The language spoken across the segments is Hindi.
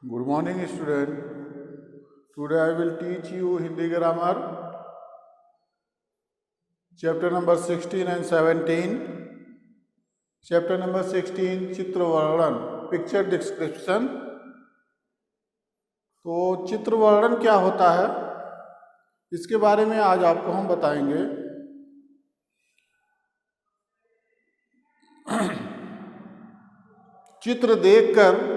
Good morning, student. Today I will teach you Hindi grammar, chapter number 16 and 17. Chapter number 16 चित्र वर्णन, पिक्चर डिस्क्रिप्शन. तो चित्र वर्णन क्या होता है, इसके बारे में आज आपको हम बताएंगे. चित्र देखकर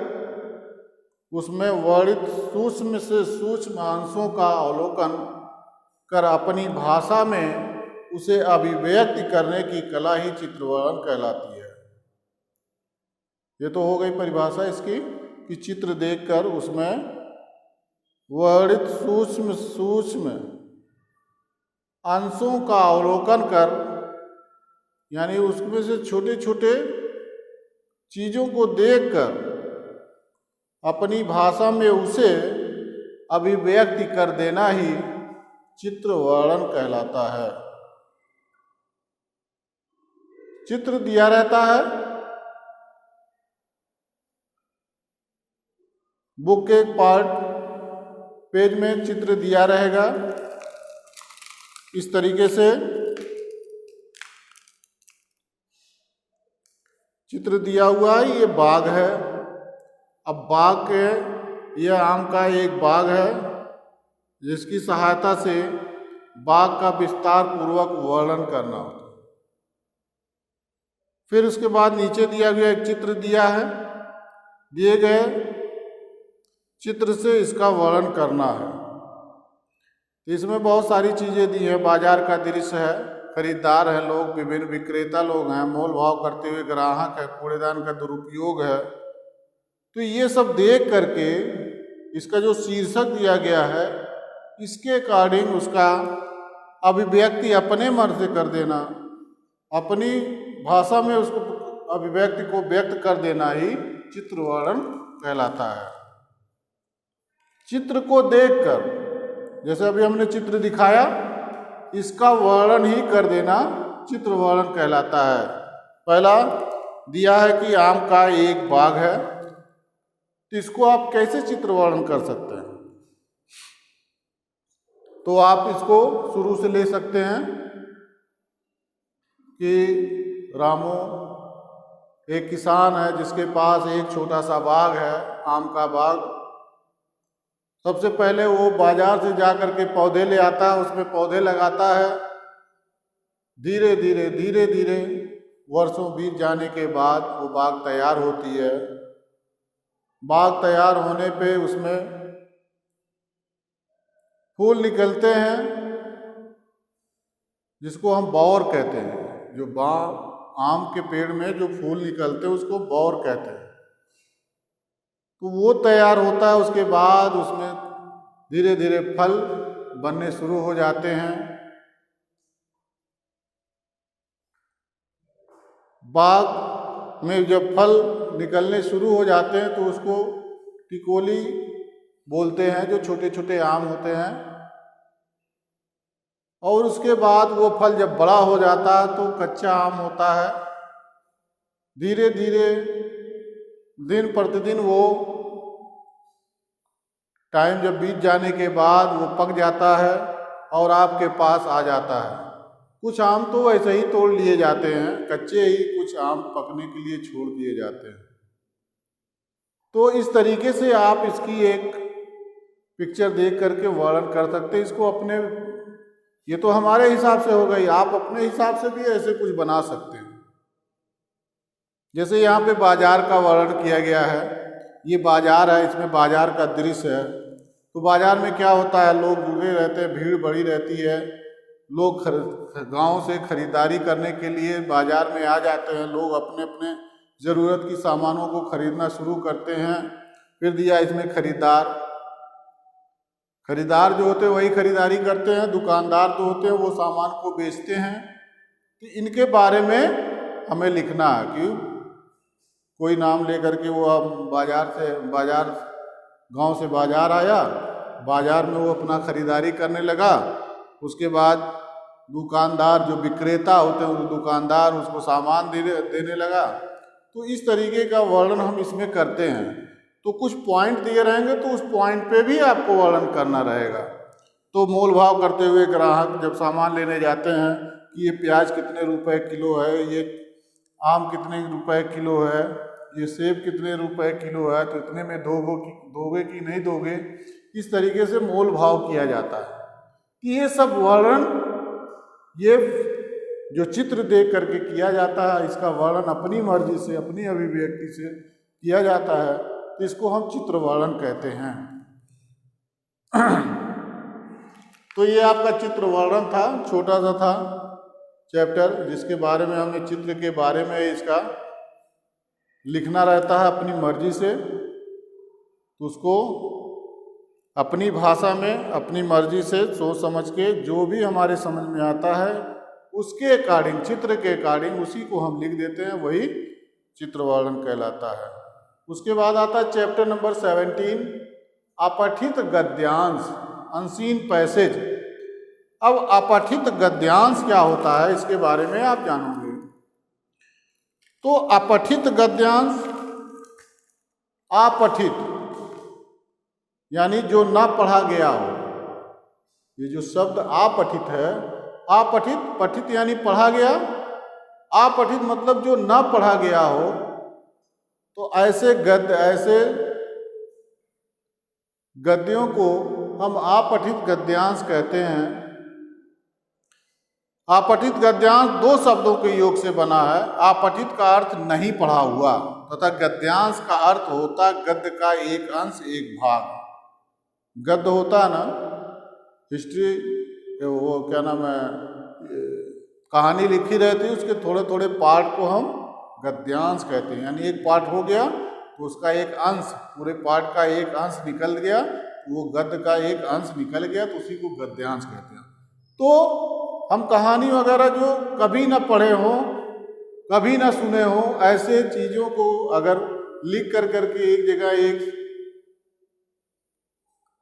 उसमें वर्णित सूक्ष्म से सूक्ष्म अंशों का अवलोकन कर अपनी भाषा में उसे अभिव्यक्त करने की कला ही चित्रवर्णन कहलाती है. ये तो हो गई परिभाषा इसकी कि चित्र देखकर उसमें वर्णित सूक्ष्म सूक्ष्म अंशों का अवलोकन कर, यानी उसमें से छोटे छोटे चीज़ों को देखकर अपनी भाषा में उसे अभिव्यक्ति कर देना ही चित्र वर्णन कहलाता है. चित्र दिया रहता है, बुक के पार्ट पेज में चित्र दिया रहेगा. इस तरीके से चित्र दिया हुआ है. ये बाग है. अब बाग के, यह आम का एक बाग है जिसकी सहायता से बाग का विस्तार पूर्वक वर्णन करना होता है. फिर उसके बाद नीचे दिया गया एक चित्र दिया है. दिए गए चित्र से इसका वर्णन करना है. इसमें बहुत सारी चीज़ें दी हैं. बाजार का दृश्य है, खरीदार है, लोग विभिन्न विक्रेता लोग हैं, मोल भाव करते हुए ग्राहक है, कूड़ेदान का दुरुपयोग है. तो ये सब देख करके इसका जो शीर्षक दिया गया है, इसके अकॉर्डिंग उसका अभिव्यक्ति अपने मन से कर देना, अपनी भाषा में उसको अभिव्यक्ति को व्यक्त कर देना ही चित्र वर्णन कहलाता है. चित्र को देखकर, जैसे अभी हमने चित्र दिखाया, इसका वर्णन ही कर देना चित्र वर्णन कहलाता है. पहला दिया है कि आम का एक बाग है, तो इसको आप कैसे चित्र वर्णन कर सकते हैं? तो आप इसको शुरू से ले सकते हैं कि रामू एक किसान है जिसके पास एक छोटा सा बाग है, आम का बाग. सबसे पहले वो बाजार से जा कर के पौधे ले आता है, उसमें पौधे लगाता है. धीरे धीरे वर्षों बीत जाने के बाद वो बाग तैयार होती है. बाग तैयार होने पे उसमें फूल निकलते हैं जिसको हम बौर कहते हैं. जो आम के पेड़ में जो फूल निकलते हैं उसको बौर कहते हैं. तो वो तैयार होता है. उसके बाद उसमें धीरे धीरे फल बनने शुरू हो जाते हैं. बाग में जब फल निकलने शुरू हो जाते हैं तो उसको टिकोली बोलते हैं, जो छोटे छोटे आम होते हैं. और उसके बाद वो फल जब बड़ा हो जाता है तो कच्चा आम होता है. धीरे धीरे दिन प्रतिदिन वो टाइम जब बीत जाने के बाद वो पक जाता है और आपके पास आ जाता है. कुछ आम तो ऐसे ही तोड़ लिए जाते हैं कच्चे ही, कुछ आम पकने के लिए छोड़ दिए जाते हैं. तो इस तरीके से आप इसकी एक पिक्चर देख करके वर्णन कर सकते हैं. इसको अपने, ये तो हमारे हिसाब से हो गई, आप अपने हिसाब से भी ऐसे कुछ बना सकते हैं. जैसे यहाँ पे बाजार का वर्णन किया गया है. ये बाजार है, इसमें बाजार का दृश्य है. तो बाजार में क्या होता है, लोग जुड़े रहते हैं, भीड़ बड़ी रहती है. लोग गांव से खरीदारी करने के लिए बाजार में आ जाते हैं. लोग अपने अपने ज़रूरत की सामानों को खरीदना शुरू करते हैं. फिर दिया इसमें खरीदार जो होते हैं वही खरीदारी करते हैं. दुकानदार जो होते हैं वो सामान को बेचते हैं. तो इनके बारे में हमें लिखना है कि कोई नाम लेकर के वो गांव से बाजार आया, बाजार में वो अपना खरीदारी करने लगा. उसके बाद दुकानदार जो विक्रेता होते हैं, वो दुकानदार उसको सामान देने लगा. तो इस तरीके का वर्णन हम इसमें करते हैं. तो कुछ पॉइंट दिए रहेंगे तो उस पॉइंट पे भी आपको वर्णन करना रहेगा। तो मोल भाव करते हुए ग्राहक जब सामान लेने जाते हैं कि ये प्याज कितने रुपए किलो है, ये आम कितने रुपए किलो है, ये सेब कितने रुपए किलो है, तो इतने में दोगे कि नहीं दोगे, इस तरीके से मोल भाव किया जाता है। कि ये सब वर्णन ये जो चित्र देख करके किया जाता है, इसका वर्णन अपनी मर्जी से अपनी अभिव्यक्ति से किया जाता है, तो इसको हम चित्र वर्णन कहते हैं। तो ये आपका चित्र वर्णन था, छोटा सा था चैप्टर, जिसके बारे में हमने चित्र के बारे में इसका लिखना रहता है अपनी मर्जी से, तो उसको अपनी भाषा में अपनी मर्जी से सोच समझ के जो भी हमारे समझ में आता है उसके अकॉर्डिंग, चित्र के अकॉर्डिंग उसी को हम लिख देते हैं, वही चित्र वर्णन कहलाता है। उसके बाद आता है चैप्टर नंबर 17, अपठित गद्यांश, अनसीन पैसेज। अब अपठित गद्यांश क्या होता है इसके बारे में आप जानोगे। तो अपठित गद्यांश, अपठित यानी जो ना पढ़ा गया हो। ये जो शब्द अपठित है, अपठित, पठित यानी पढ़ा गया, अपठित मतलब जो ना पढ़ा गया हो। तो ऐसे गद्यों को हम अपठित गद्यांश कहते हैं। अपठित गद्यांश दो शब्दों के योग से बना है। अपठित का अर्थ नहीं पढ़ा हुआ तथा गद्यांश का अर्थ होता गद्य का एक अंश एक भाग। गद्य होता है ना, हिस्ट्री, वो क्या नाम है, कहानी लिखी रहती है, उसके थोड़े थोड़े पार्ट को हम गद्यांश कहते हैं। यानी एक पार्ट हो गया तो उसका एक अंश, पूरे पार्ट का एक अंश निकल गया, वो गद्य का एक अंश निकल गया, तो उसी को गद्यांश कहते हैं। तो हम कहानी वगैरह जो कभी ना पढ़े हो, कभी ना सुने हो, ऐसे चीज़ों को अगर लिख कर करके एक जगह एक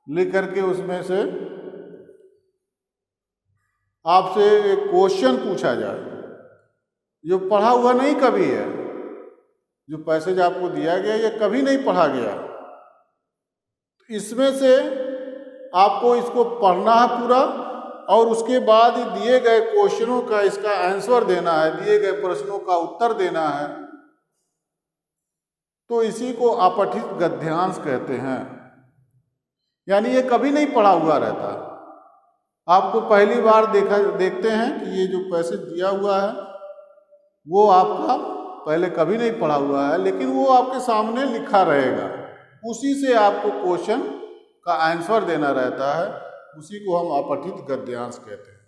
लिख करके उसमें से आपसे एक क्वेश्चन पूछा जाए जो पढ़ा हुआ नहीं कभी है, जो पैसेज आपको दिया गया ये कभी नहीं पढ़ा गया, इसमें से आपको इसको पढ़ना है पूरा और उसके बाद दिए गए क्वेश्चनों का इसका आंसर देना है, दिए गए प्रश्नों का उत्तर देना है। तो इसी को अपठित गद्यांश कहते हैं। यानी ये कभी नहीं पढ़ा हुआ रहता। आपको पहली बार देखते हैं कि ये जो पैसेज दिया हुआ है वो आपका पहले कभी नहीं पढ़ा हुआ है, लेकिन वो आपके सामने लिखा रहेगा, उसी से आपको क्वेश्चन का आंसर देना रहता है, उसी को हम अपठित गद्यांश कहते हैं।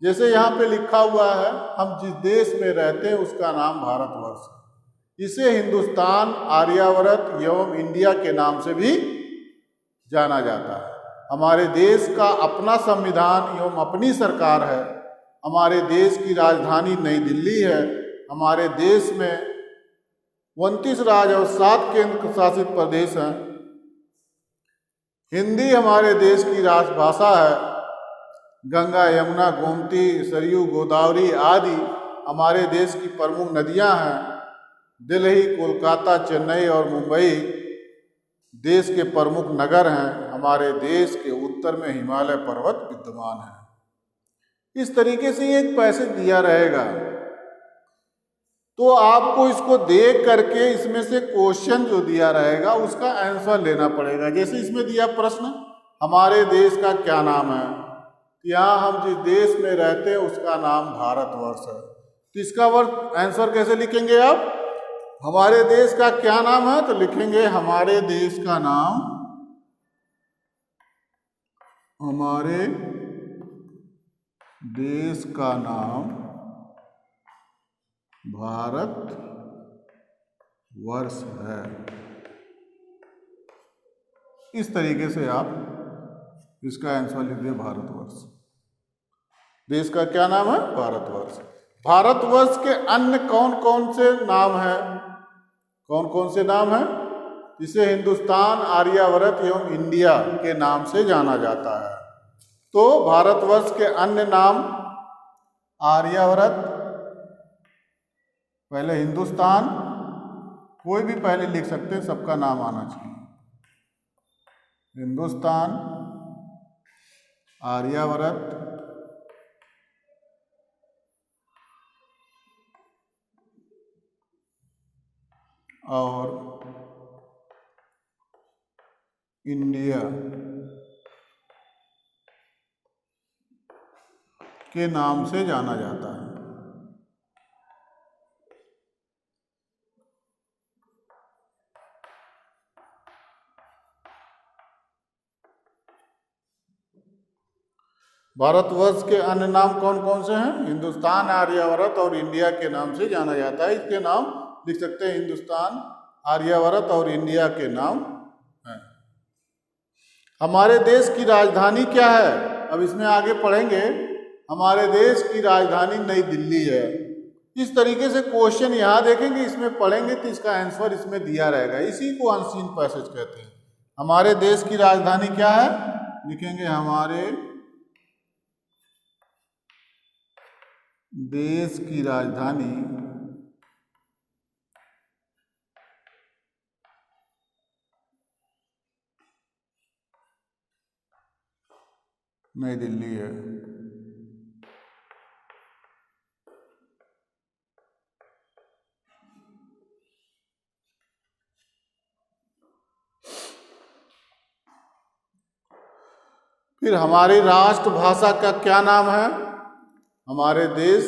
जैसे यहाँ पे लिखा हुआ है, हम जिस देश में रहते हैं उसका नाम भारतवर्ष है। इसे हिंदुस्तान, आर्यावर्त एवं इंडिया के नाम से भी जाना जाता है। हमारे देश का अपना संविधान एवं अपनी सरकार है। हमारे देश की राजधानी नई दिल्ली है। हमारे देश में 29 राज्य और 7 केंद्र शासित प्रदेश हैं। हिंदी हमारे देश की राजभाषा है। गंगा, यमुना, गोमती, सरयू, गोदावरी आदि हमारे देश की प्रमुख नदियां हैं। दिल्ली, कोलकाता, चेन्नई और मुंबई देश के प्रमुख नगर हैं। हमारे देश के उत्तर में हिमालय पर्वत विद्यमान है। इस तरीके से एक पैसेज दिया रहेगा, तो आपको इसको देख करके इसमें से क्वेश्चन जो दिया रहेगा उसका आंसर लेना पड़ेगा। जैसे इसमें दिया प्रश्न, हमारे देश का क्या नाम है, यहाँ हम जिस देश में रहते हैं उसका नाम भारतवर्ष है। तो इसका आंसर कैसे लिखेंगे आप? हमारे देश का क्या नाम है, तो लिखेंगे हमारे देश का नाम, हमारे देश का नाम भारत वर्ष है। इस तरीके से आप इसका आंसर लिख दिए, भारतवर्ष। देश का क्या नाम है? भारतवर्ष। भारतवर्ष के अन्य कौन कौन से नाम हैं? कौन कौन से नाम हैं? इसे हिंदुस्तान, आर्यावर्त एवं इंडिया के नाम से जाना जाता है। तो भारतवर्ष के अन्य नाम आर्यावर्त, पहले हिंदुस्तान, कोई भी पहले लिख सकते हैं, सबका नाम आना चाहिए। हिंदुस्तान आर्यावर्त और इंडिया के नाम से जाना जाता है। भारतवर्ष के अन्य नाम कौन कौन से हैं? हिंदुस्तान आर्यावर्त और इंडिया के नाम से जाना जाता है। इसके नाम लिख सकते हैं, हिंदुस्तान आर्यावर्त और इंडिया के नाम हैं। हमारे देश की राजधानी क्या है? अब इसमें आगे पढ़ेंगे। हमारे देश की राजधानी नई दिल्ली है। इस तरीके से क्वेश्चन यहाँ देखेंगे, इसमें पढ़ेंगे तो इसका आंसर इसमें दिया रहेगा। इसी को अनसीन पैसेज कहते हैं। हमारे देश की राजधानी क्या है? लिखेंगे हमारे देश की राजधानी नई दिल्ली है। फिर हमारी राष्ट्रभाषा का क्या नाम है? हमारे देश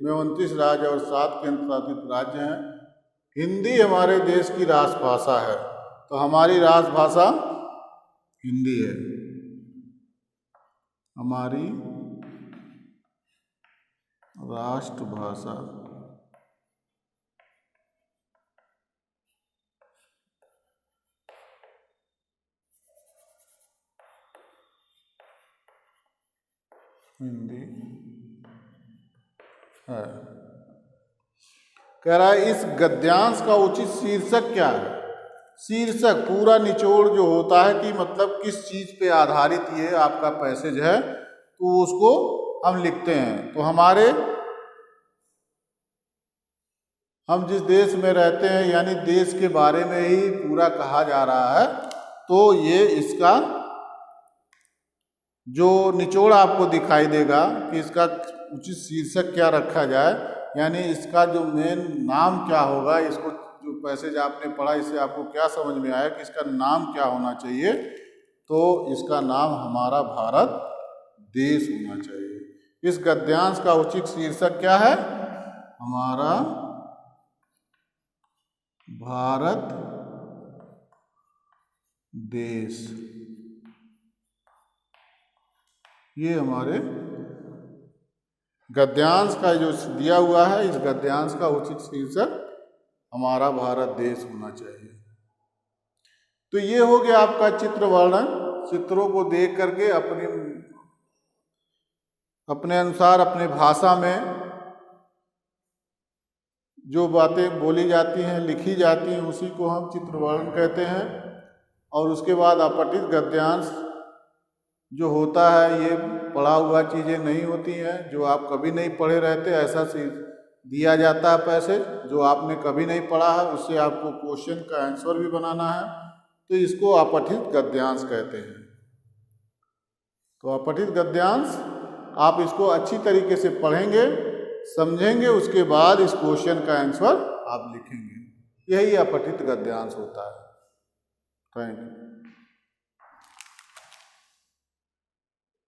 में 29 राज्य और 7 केंद्र शासित राज्य हैं। हिंदी हमारे देश की राष्ट्रभाषा है, तो हमारी राष्ट्रभाषा हिंदी है। हमारी राष्ट्रभाषा हिंदी है। कह रहा है इस गद्यांश का उचित शीर्षक क्या है? शीर्षक पूरा निचोड़ जो होता है कि मतलब किस चीज पे आधारित ये आपका पैसेज है, तो उसको हम लिखते हैं। तो हम जिस देश में रहते हैं यानी देश के बारे में ही पूरा कहा जा रहा है, तो ये इसका जो निचोड़ आपको दिखाई देगा कि इसका उचित शीर्षक क्या रखा जाए, यानी इसका जो मेन नाम क्या होगा। इसको जो पैसेज आपने पढ़ा इससे आपको क्या समझ में आया कि इसका नाम क्या होना चाहिए? तो इसका नाम हमारा भारत देश होना चाहिए। इस गद्यांश का उचित शीर्षक क्या है? हमारा भारत देश। ये हमारे गद्यांश का जो दिया हुआ है, इस गद्यांश का उचित शीर्षक हमारा भारत देश होना चाहिए। तो ये हो गया आपका चित्र वर्णन। चित्रों को देख करके अपने अनुसार अपने भाषा में जो बातें बोली जाती हैं, लिखी जाती हैं, उसी को हम चित्र वर्णन कहते हैं। और उसके बाद अपठित गद्यांश जो होता है, ये पढ़ा हुआ चीज़ें नहीं होती हैं, जो आप कभी नहीं पढ़े रहते, ऐसा दिया जाता है पैसेज जो आपने कभी नहीं पढ़ा है, उससे आपको क्वेश्चन का आंसर भी बनाना है, तो इसको अपठित गद्यांश कहते हैं। तो अपठित गद्यांश आप इसको अच्छी तरीके से पढ़ेंगे, समझेंगे, उसके बाद इस क्वेश्चन का आंसर आप लिखेंगे। यही अपठित गद्यांश होता है। Thank you.